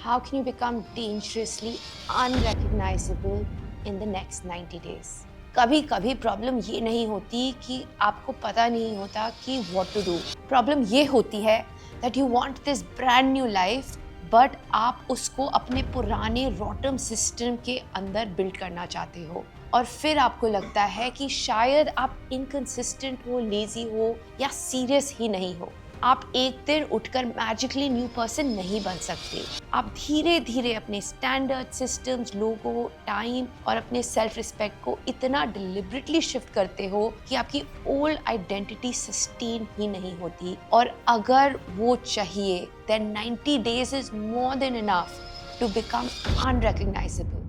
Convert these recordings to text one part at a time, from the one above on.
How can you become dangerously unrecognizable in the next 90 days? कभी कभी problem ये नहीं होती कि आपको पता नहीं होता कि what to do. प्रॉब्लम ये होती है that you want this brand new life, but आप उसको अपने पुराने रॉटम सिस्टम के अंदर बिल्ड करना चाहते हो और फिर आपको लगता है कि शायद आप इनकंसिस्टेंट हो, लेजी हो या सीरियस ही नहीं हो. आप एक दिन उठकर मैजिकली न्यू पर्सन नहीं बन सकते. आप धीरे धीरे अपने स्टैंडर्ड सिस्टम्स, लोगो, टाइम और अपने सेल्फ रिस्पेक्ट को इतना डिलिबरेटली शिफ्ट करते हो कि आपकी ओल्ड आइडेंटिटी सस्टेन ही नहीं होती. और अगर वो चाहिए then 90 days is more than enough to become unrecognizable.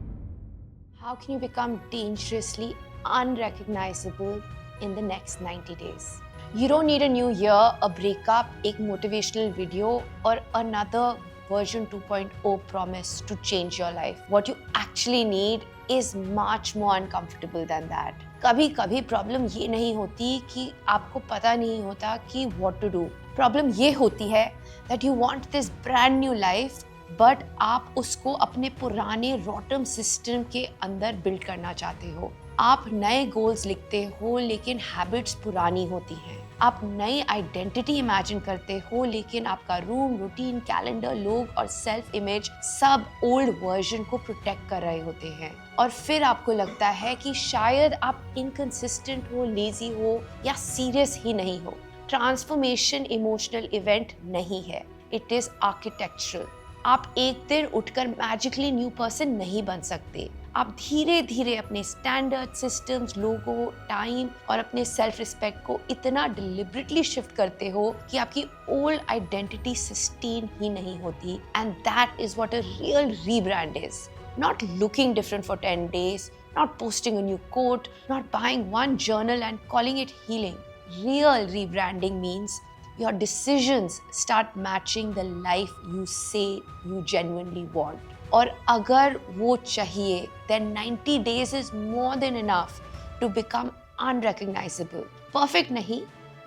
How can you become dangerously unrecognizable in the next 90 days? You don't need a new year, a breakup, a motivational video, or another version 2.0 promise to change your life. What you actually need is much more uncomfortable than that. कभी कभी problem ये नहीं होती कि आपको पता नहीं होता कि what to do. प्रॉब्लम ये होती है that you want this brand new life, but आप उसको अपने पुराने रॉटम सिस्टम के अंदर बिल्ड करना चाहते हो. आप नए गोल्स लिखते हो लेकिन हैबिट्स पुरानी होती हैं. आप नई आइडेंटिटी इमेजिन करते हो लेकिन आपका रूम, रूटीन, कैलेंडर, लोग और सेल्फ इमेज सब ओल्ड वर्जन को प्रोटेक्ट कर रहे होते हैं. और फिर आपको लगता है कि शायद आप इनकंसिस्टेंट हो, लेजी हो या सीरियस ही नहीं हो. ट्रांसफॉर्मेशन इमोशनल इवेंट नहीं है, इट इज आर्किटेक्चरल. आप एक दिन उठकर मैजिकली न्यू पर्सन नहीं बन सकते. आप धीरे धीरे अपने स्टैंडर्ड सिस्टम्स, लोगो, टाइम और अपने सेल्फ रिस्पेक्ट को इतना डिलिबरेटली शिफ्ट करते हो कि आपकी ओल्ड आइडेंटिटी सस्टेन ही नहीं होती. And that is what a real rebrand is. Not looking different for 10 days, not posting a new quote, not buying one journal and calling it healing. Real rebranding means your decisions start matching the life you say you genuinely want. और अगर वो चाहिए then 90 days is more than enough to become unrecognizable. Perfect नहीं,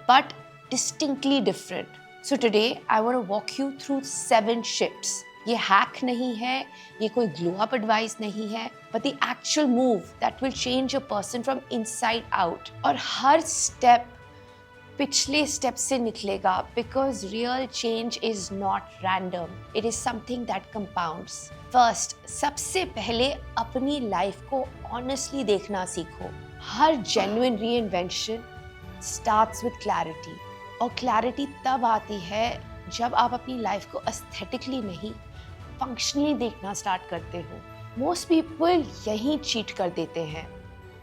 but distinctly different. So today I want to walk you through 7 shifts. ये hack नहीं है, ये कोई ग्लो अप एडवाइस नहीं है, but the actual move that will change a person from inside out. और हर step पिछले स्टेप से निकलेगा because real change is not random. It is something that compounds. First, सबसे पहले अपनी लाइफ को ऑनेस्टली देखना सीखो. हर genuine reinvention starts with clarity. और क्लैरिटी तब आती है जब आप अपनी लाइफ को एस्थेटिकली नहीं, फंक्शनली देखना स्टार्ट करते हो. मोस्ट पीपल यहीं चीट कर देते हैं.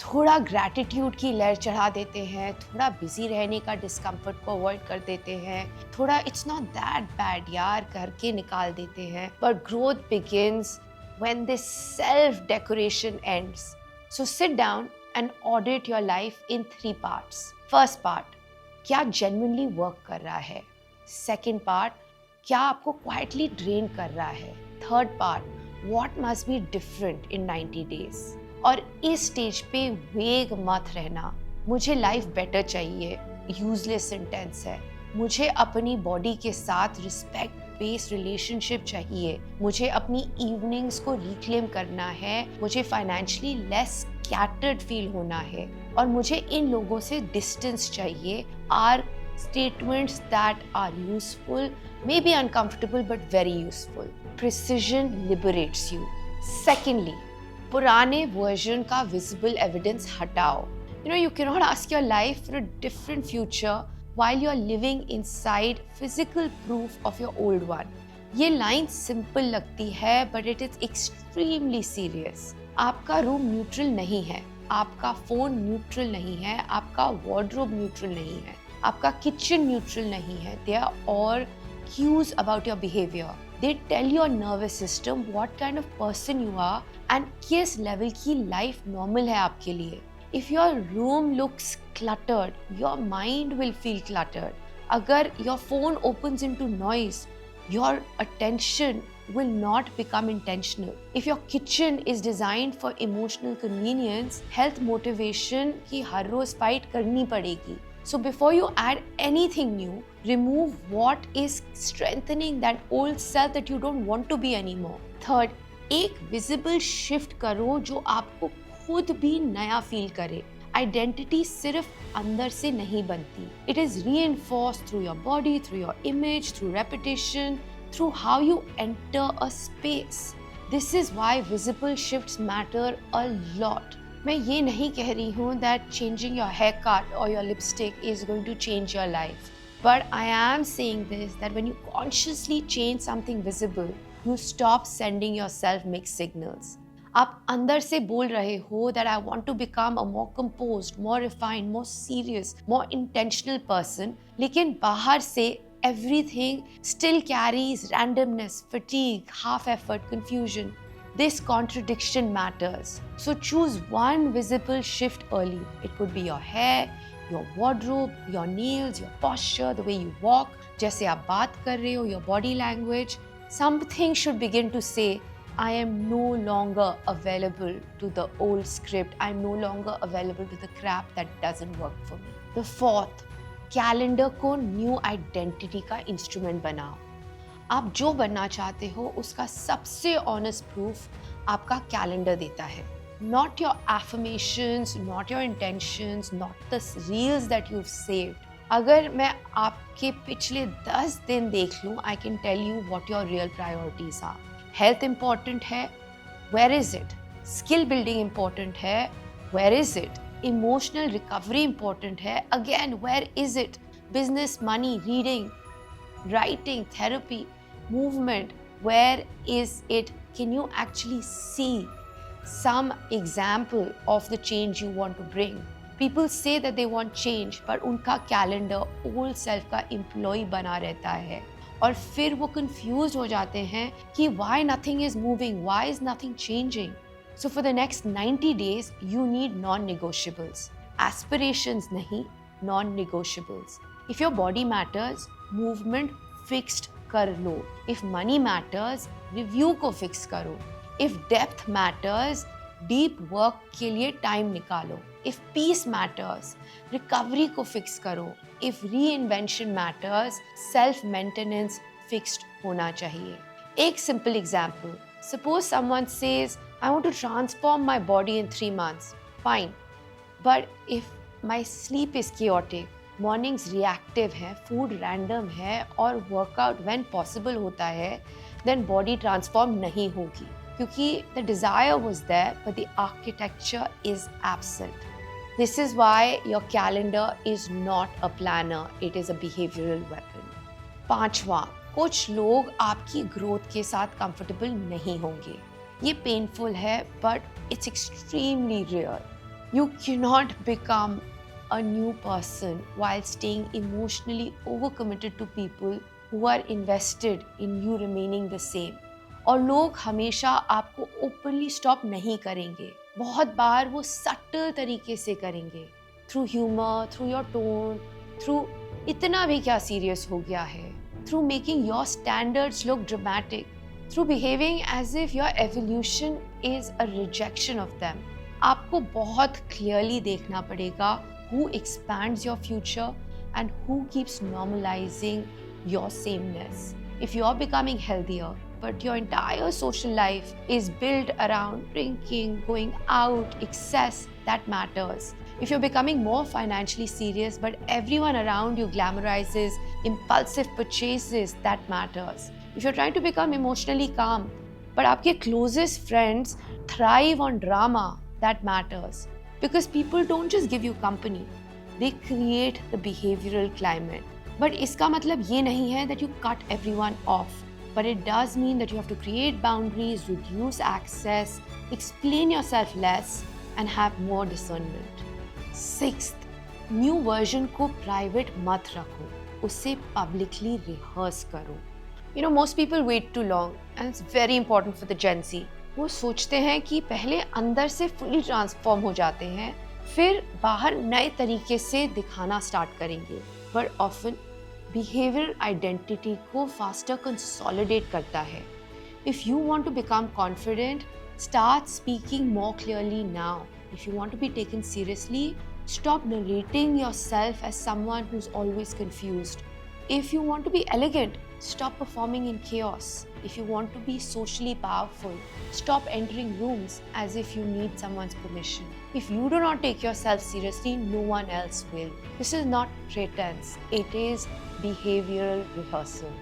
थोड़ा ग्रैटिट्यूड की लेयर चढ़ा देते हैं, थोड़ा बिजी रहने का डिस्कम्फर्ट को अवॉइड कर देते हैं, थोड़ा इट्स नॉट दैट बैड यार करके निकाल देते हैं. But growth begins when this self decoration ends. So sit down and audit your life in 3 parts. First part, क्या जेन्युइनली वर्क कर रहा है. सेकेंड पार्ट, क्या आपको क्वाइटली ड्रेन कर रहा है. Third part, what must be different in 90 days. और इस स्टेज पे वेग मत रहना. मुझे लाइफ बेटर चाहिए यूजलेस सेंटेंस है. मुझे अपनी बॉडी के साथ रिस्पेक्ट बेस्ड रिलेशनशिप चाहिए. मुझे अपनी इवनिंग्स को रिक्लेम करना है. मुझे फाइनेंशियली लेस स्कैटर्ड फील होना है. और मुझे इन लोगों से डिस्टेंस चाहिए. Are statements that are useful, may be uncomfortable but very useful. Precision liberates you. Secondly, पुराने version का visible evidence हटाओ. You cannot ask your life for a different future while you are living inside physical proof of your old one. ये line simple लगती है but it is extremely serious. आपका room neutral नहीं है, आपका phone neutral नहीं है, आपका वार्डरोब न्यूट्रल नहीं है, आपका किचन न्यूट्रल नहीं है. They are all cues about your behavior. They tell your nervous system what kind of person you are and किस लेवल की लाइफ नॉर्मल है आपके लिए. If your room looks cluttered, your mind will feel cluttered. अगर your phone opens into noise, your attention will not become intentional. If your kitchen is designed for emotional convenience, health motivation की हर रोज fight करनी पड़ेगी. So before you add anything new, remove what is strengthening that old self that you don't want to be anymore. Third, एक visible shift करो जो आपको खुद भी नया feel करे. Identity सिर्फ अंदर से नहीं बनती. It is reinforced through your body, through your image, through repetition, through how you enter a space. This is why visible shifts matter a lot. मैं ये नहीं कह रही हूँ that changing your haircut or your lipstick is going to change your life. But I am saying this, that when you consciously change something visible, you stop sending yourself mixed signals. आप अंदर से बोल रहे हो that I want to become a more composed, more refined, more serious, more intentional person, लेकिन बाहर से everything still carries randomness, fatigue, half effort, confusion. This contradiction matters. So choose one visible shift early. It could be your hair, your wardrobe, your nails, your posture, the way you walk, जैसे आप बात कर रहे हो, your body language. Something should begin to say, I am no longer available to the old script. I'm no longer available to the crap that doesn't work for me. The fourth, calendar को new identity का instrument बनाओ. आप जो बनना चाहते हो उसका सबसे ऑनेस्ट प्रूफ आपका कैलेंडर देता है. Not your affirmations, not your intentions, not the reels that you've saved. अगर मैं आपके पिछले 10 दिन देख लूँ, I can tell you what your real priorities are. Health important है, where is it? Skill building important है, where is it? Emotional recovery important है, again, where is it? Business, money, reading, writing, therapy, movement, where is it? Can you actually see some example of the change you want to bring? People say that they want change, but उनका calendar old self का employee बना रहता है और फिर वो confused हो जाते हैं कि why nothing is moving, why is nothing changing? So for the next 90 days, you need non-negotiables. Aspirations nahi, non-negotiables. If your body matters, movement fixed कर लो. If money matters, review को fix करो. If depth matters, deep work के लिए time निकालो. If peace matters, recovery को fix करो. If reinvention matters, self-maintenance fixed होना चाहिए. एक simple example. Suppose someone says, I want to transform my body in 3 months. Fine. But if my sleep is chaotic, mornings reactive है, food random है और workout when possible होता है, then body transform नहीं होगी. क्योंकि the desire was there, but the architecture is absent. This is why your calendar is not a planner, it is a behavioral weapon. पांचवा, कुछ लोग आपकी ग्रोथ के साथ कंफर्टेबल नहीं होंगे. ये पेनफुल है, but it's extremely rare. You cannot become a new person while staying emotionally overcommitted to people who are invested in you remaining the same. और लोग हमेशा आपको openly stop नहीं करेंगे. बहुत बार वो subtle तरीके से करेंगे. Through humor, through your tone, through इतना भी क्या serious हो गया है. Through making your standards look dramatic. Through behaving as if your evolution is a rejection of them. आपको बहुत clearly देखना पड़ेगा who expands your future and who keeps normalizing your sameness. If you're becoming healthier, but your entire social life is built around drinking, going out, excess, that matters. If you're becoming more financially serious, but everyone around you glamorizes impulsive purchases, that matters. If you're trying to become emotionally calm, but आपके closest friends thrive on drama, that matters. Because people don't just give you company, they create the behavioral climate. But इसका मतलब ये नहीं है that you cut everyone off. But it does mean that you have to create boundaries, reduce access, explain yourself less, and have more discernment. Sixth, new version को private मत रखो, उसे publicly rehearse करो. You know, most people wait too long, and it's very important for the Gen Z. वो सोचते हैं कि पहले अंदर से fully transform हो जाते हैं, फिर बाहर नए तरीके से दिखाना start करेंगे. But often, behavioral identity को faster consolidate करता है. If you want to become confident, start speaking more clearly now. If you want to be taken seriously, Stop narrating yourself as someone who's always confused. If you want to be elegant, stop performing in chaos. If you want to be socially powerful, stop entering rooms as if you need someone's permission. If you do not take yourself seriously, no one else will. This is not pretense, it is behavioral rehearsal.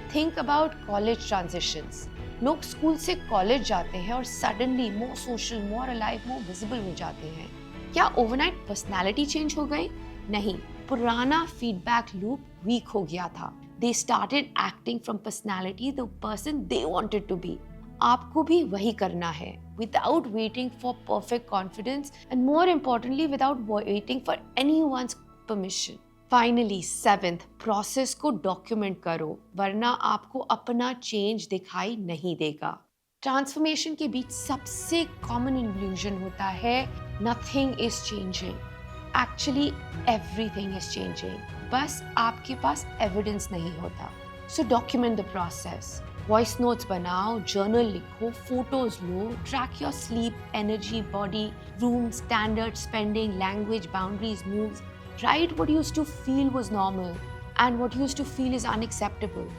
Think about college transitions. लोग school से college जाते हैं और suddenly more social, मोर alive, more visible हो जाते हैं. क्या overnight personality change हो गई? नहीं, पुराना फीडबैक लूप वीक हो गया था. They started acting from personality, the person they wanted to be. आपको भी वही करना है, without waiting for perfect confidence and more importantly without waiting for anyone's permission. Finally, 7th, process को डॉक्यूमेंट करो, वरना आपको अपना चेंज दिखाई नहीं देगा. ट्रांसफॉर्मेशन के बीच सबसे कॉमन इल्यूजन होता है nothing is changing. Actually everything is changing, बस आपके पास एविडेंस नहीं होता. So document the process. Voice notes बनाओ, जर्नल लिखो, फोटोज लो, track your sleep, energy, body, room, standard, spending, language, boundaries, moves. Write what you used to feel was normal and what you used to feel is unacceptable.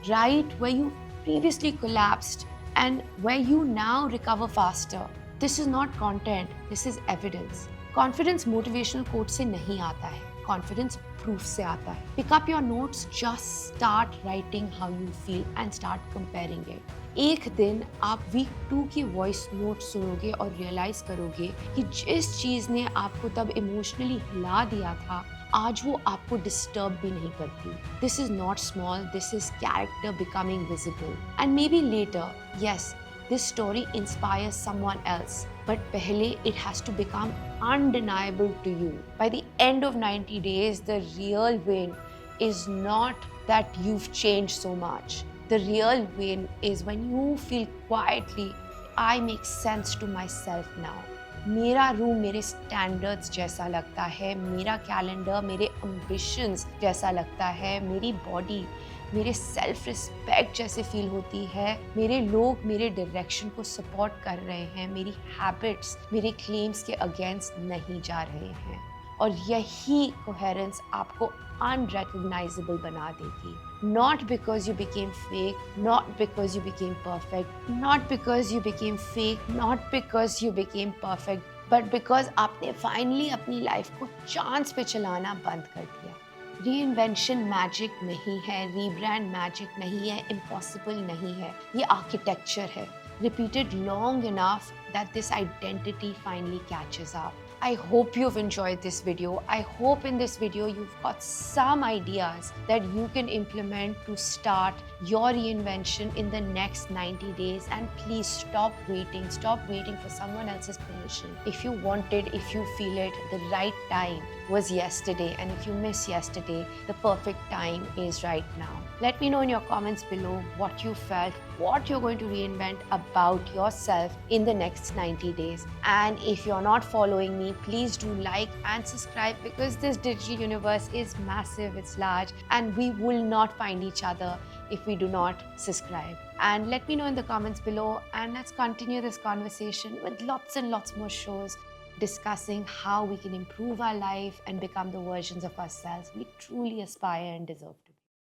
Write where you previously collapsed and where you now recover faster. This is not content, this is evidence. Confidence motivational quote से नहीं आता है. Confidence proof से आता है. Pick up your notes, just start writing how you feel and start comparing it. एक दिन आप वीक 2 की वॉइस नोट सुनोगे और रियलाइज करोगे कि जिस चीज ने आपको तब इमोशनली हिला दिया था, आज वो आपको डिस्टर्ब भी नहीं करती. This is not small, this is character becoming visible. And maybe later, yes, this story inspires someone else, but pehle it has to become undeniable to you. By the end of 90 days, the real win is not that you've changed so much. The real win is when you feel quietly, I make sense to myself now. मेरा room मेरे standards जैसा लगता है, मेरा calendar मेरे ambitions जैसा लगता है, मेरी बॉडी मेरे सेल्फ रिस्पेक्ट जैसे फील होती है, मेरे लोग मेरे डायरेक्शन को सपोर्ट कर रहे हैं, मेरी हैबिट्स मेरे क्लेम्स के अगेंस्ट नहीं जा रहे हैं. और यही कोहेरेंस आपको अनरिकग्नाइजेबल बना देगी. Not because you became fake, not because you became perfect, not because you became fake, not because you became perfect, but because आपने फाइनली अपनी लाइफ को चांस पे चलाना बंद कर दिया. रीइन्वेंशन मैजिक नहीं है, रीब्रांड मैजिक नहीं है, इम्पॉसिबल नहीं है. ये आर्किटेक्चर है, repeated long enough that this identity finally catches up. I hope you've enjoyed this video. I hope in this video you've got some ideas that you can implement to start your reinvention in the next 90 days. And please stop waiting. Stop waiting for someone else's permission. If you want it, if you feel it, the right time was yesterday. And if you miss yesterday, the perfect time is right now. Let me know in your comments below what you felt, what you're going to reinvent about yourself in the next 90 days. And if you're not following me, please do like and subscribe, because this digital universe is massive, it's large, and we will not find each other if we do not subscribe. And let me know in the comments below, and let's continue this conversation with lots and lots more shows discussing how we can improve our life and become the versions of ourselves we truly aspire and deserve.